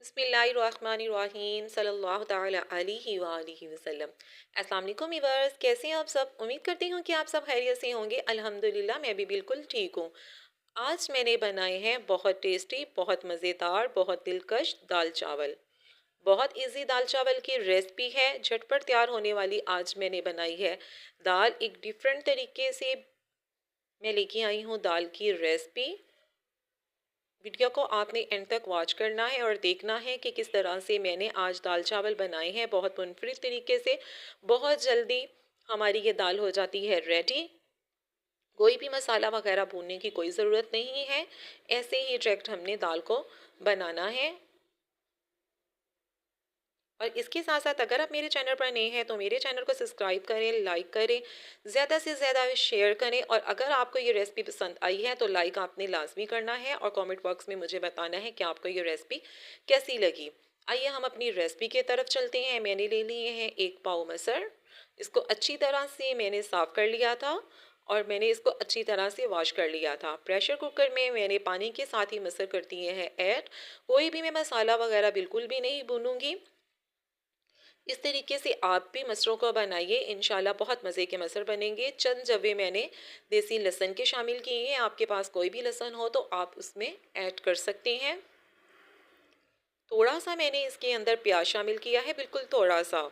बिस्मिल्लाहिर्रहमानिर्रहीम सल्लल्लाहु ताला अलैहि वालिहि वसल्लम। अस्सलाम वालेकुम व्यूअर्स, कैसे हैं आप सब? उम्मीद करती हूँ कि आप सब खैरियत से होंगे। अल्हम्दुलिल्लाह मैं भी बिल्कुल ठीक हूँ। आज मैंने बनाए हैं बहुत टेस्टी, बहुत मज़ेदार, बहुत दिलकश दाल चावल। बहुत इजी दाल चावल की रेसिपी है, झटपट तैयार होने वाली आज मैंने बनाई है। दाल एक डिफरेंट तरीके से मैं लेके आई हूँ दाल की रेसिपी। वीडियो को आपने एंड तक वॉच करना है और देखना है कि किस तरह से मैंने आज दाल चावल बनाए हैं बहुत मुनफरिद तरीके से। बहुत जल्दी हमारी ये दाल हो जाती है रेडी। कोई भी मसाला वगैरह भूनने की कोई ज़रूरत नहीं है। ऐसे ही डायरेक्ट हमने दाल को बनाना है। और इसके साथ साथ अगर आप मेरे चैनल पर नए हैं तो मेरे चैनल को सब्सक्राइब करें, लाइक करें, ज़्यादा से ज़्यादा शेयर करें। और अगर आपको ये रेसिपी पसंद आई है तो लाइक आपने लाजमी करना है और कमेंट बॉक्स में मुझे बताना है कि आपको ये रेसिपी कैसी लगी। आइए हम अपनी रेसिपी की तरफ चलते हैं। मैंने ले लिए हैं 1 पाव मसर। इसको अच्छी तरह से मैंने साफ़ कर लिया था और मैंने इसको अच्छी तरह से वॉश कर लिया था। प्रेशर कुकर में मैंने पानी के साथ ही मसर कर दिए हैं ऐड। कोई भी मैं मसाला वगैरह बिल्कुल भी नहीं भूनूंगी। इस तरीके से आप भी मसरों को बनाइए, इंशाल्लाह बहुत मज़े के मसर बनेंगे। चंद जवे मैंने देसी लहसुन के शामिल किए हैं। आपके पास कोई भी लहसुन हो तो आप उसमें ऐड कर सकते हैं। थोड़ा सा मैंने इसके अंदर प्याज शामिल किया है, बिल्कुल थोड़ा सा।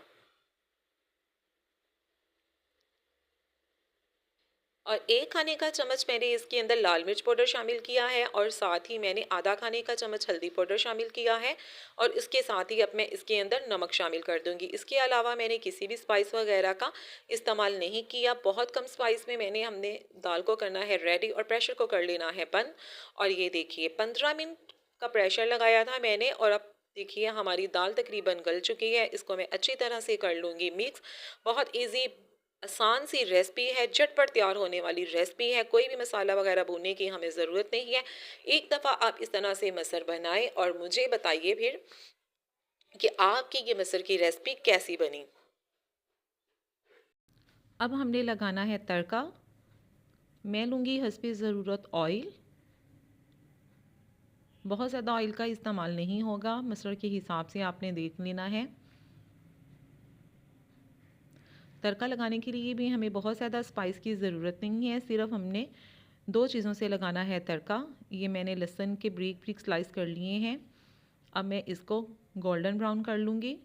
और 1 खाने का चम्मच मैंने इसके अंदर लाल मिर्च पाउडर शामिल किया है और साथ ही मैंने आधा खाने का चम्मच हल्दी पाउडर शामिल किया है। और इसके साथ ही अब मैं इसके अंदर नमक शामिल कर दूंगी। इसके अलावा मैंने किसी भी स्पाइस वगैरह का इस्तेमाल नहीं किया। बहुत कम स्पाइस में हमने दाल को करना है रेडी और प्रेशर को कर लेना है बंद। और ये देखिए 15 मिनट का प्रेशर लगाया था मैंने और अब देखिए हमारी दाल तकरीबन गल चुकी है। इसको मैं अच्छी तरह से कर लूँगी मिक्स। बहुत ईजी आसान सी रेसिपी है, झटपट तैयार होने वाली रेसिपी है। कोई भी मसाला वगैरह भूनने की हमें ज़रूरत नहीं है। एक दफ़ा आप इस तरह से मसर बनाएं और मुझे बताइए फिर कि आपकी ये मसर की रेसिपी कैसी बनी। अब हमने लगाना है तड़का। मैं लूँगी हस्बे ज़रूरत ऑयल। बहुत ज़्यादा ऑयल का इस्तेमाल नहीं होगा, मसर के हिसाब से आपने देख लेना है। तड़का लगाने के लिए भी हमें बहुत ज़्यादा स्पाइस की ज़रूरत नहीं है, सिर्फ हमने 2 चीज़ों से लगाना है तड़का। ये मैंने लहसुन के ब्रीक ब्रीक स्लाइस कर लिए हैं। अब मैं इसको गोल्डन ब्राउन कर लूँगी।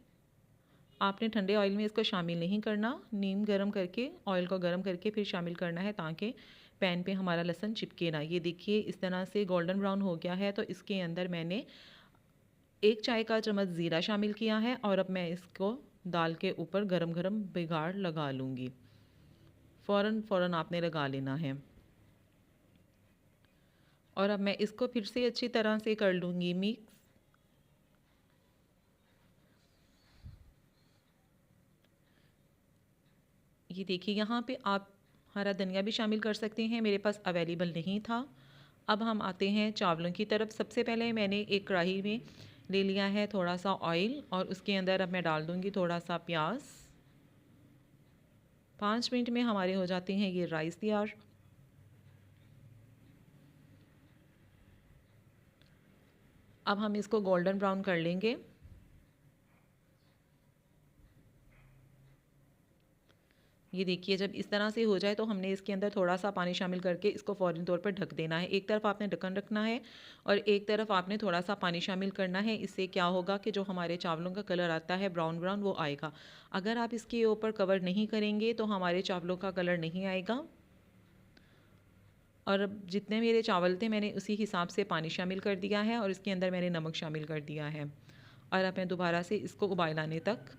आपने ठंडे ऑयल में इसको शामिल नहीं करना, नीम गरम करके ऑयल को गरम करके फिर शामिल करना है ताकि पैन पे हमारा लहसुन चिपके ना। ये देखिए इस तरह से गोल्डन ब्राउन हो गया है तो इसके अंदर मैंने 1 चाय का चम्मच ज़ीरा शामिल किया है और अब मैं इसको दाल के ऊपर गरम गरम बिगाड़ लगा लूँगी। फ़ौरन फ़ौरन आपने लगा लेना है। और अब मैं इसको फिर से अच्छी तरह से कर लूँगी मिक्स। ये देखिए यहाँ पे आप हरा धनिया भी शामिल कर सकते हैं, मेरे पास अवेलेबल नहीं था। अब हम आते हैं चावलों की तरफ। सबसे पहले मैंने एक कढ़ाई में ले लिया है थोड़ा सा ऑयल और उसके अंदर अब मैं डाल दूँगी थोड़ा सा प्याज। 5 मिनट में हमारे हो जाते हैं ये राइस तैयार। अब हम इसको गोल्डन ब्राउन कर लेंगे। ये देखिए जब इस तरह से हो जाए तो हमने इसके अंदर थोड़ा सा पानी शामिल करके इसको फ़ौरन तौर पर ढक देना है। एक तरफ आपने ढक्कन रखना है और एक तरफ आपने थोड़ा सा पानी शामिल करना है। इससे क्या होगा कि जो हमारे चावलों का कलर आता है ब्राउन ब्राउन वो आएगा। अगर आप इसके ऊपर कवर नहीं करेंगे तो हमारे चावलों का कलर नहीं आएगा। और अब जितने मेरे चावल थे मैंने उसी हिसाब से पानी शामिल कर दिया है और इसके अंदर मैंने नमक शामिल कर दिया है। और अब मैं दोबारा से इसको उबाल आने तक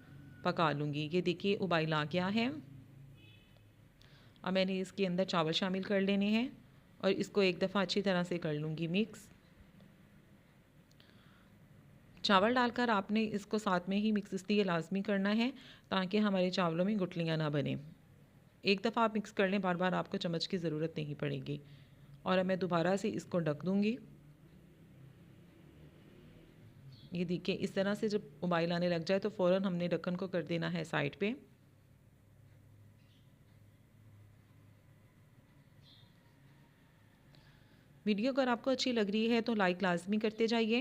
पका लूँगी। ये देखिए उबाल आ गया है। अब मैंने इसके अंदर चावल शामिल कर लेने हैं और इसको एक दफ़ा अच्छी तरह से कर लूँगी मिक्स। चावल डालकर आपने इसको साथ में ही मिक्स इसलिए लाजमी करना है ताकि हमारे चावलों में गुठलियाँ ना बने। एक दफ़ा आप मिक्स कर लें, बार बार आपको चम्मच की ज़रूरत नहीं पड़ेगी। और अब मैं दोबारा से इसको ढक दूँगी। ये देखिए इस तरह से जब उबाल आने लग जाए तो फ़ौरन हमने ढक्कन को कर देना है साइड पे। वीडियो अगर आपको अच्छी लग रही है तो लाइक लाजमी करते जाइए।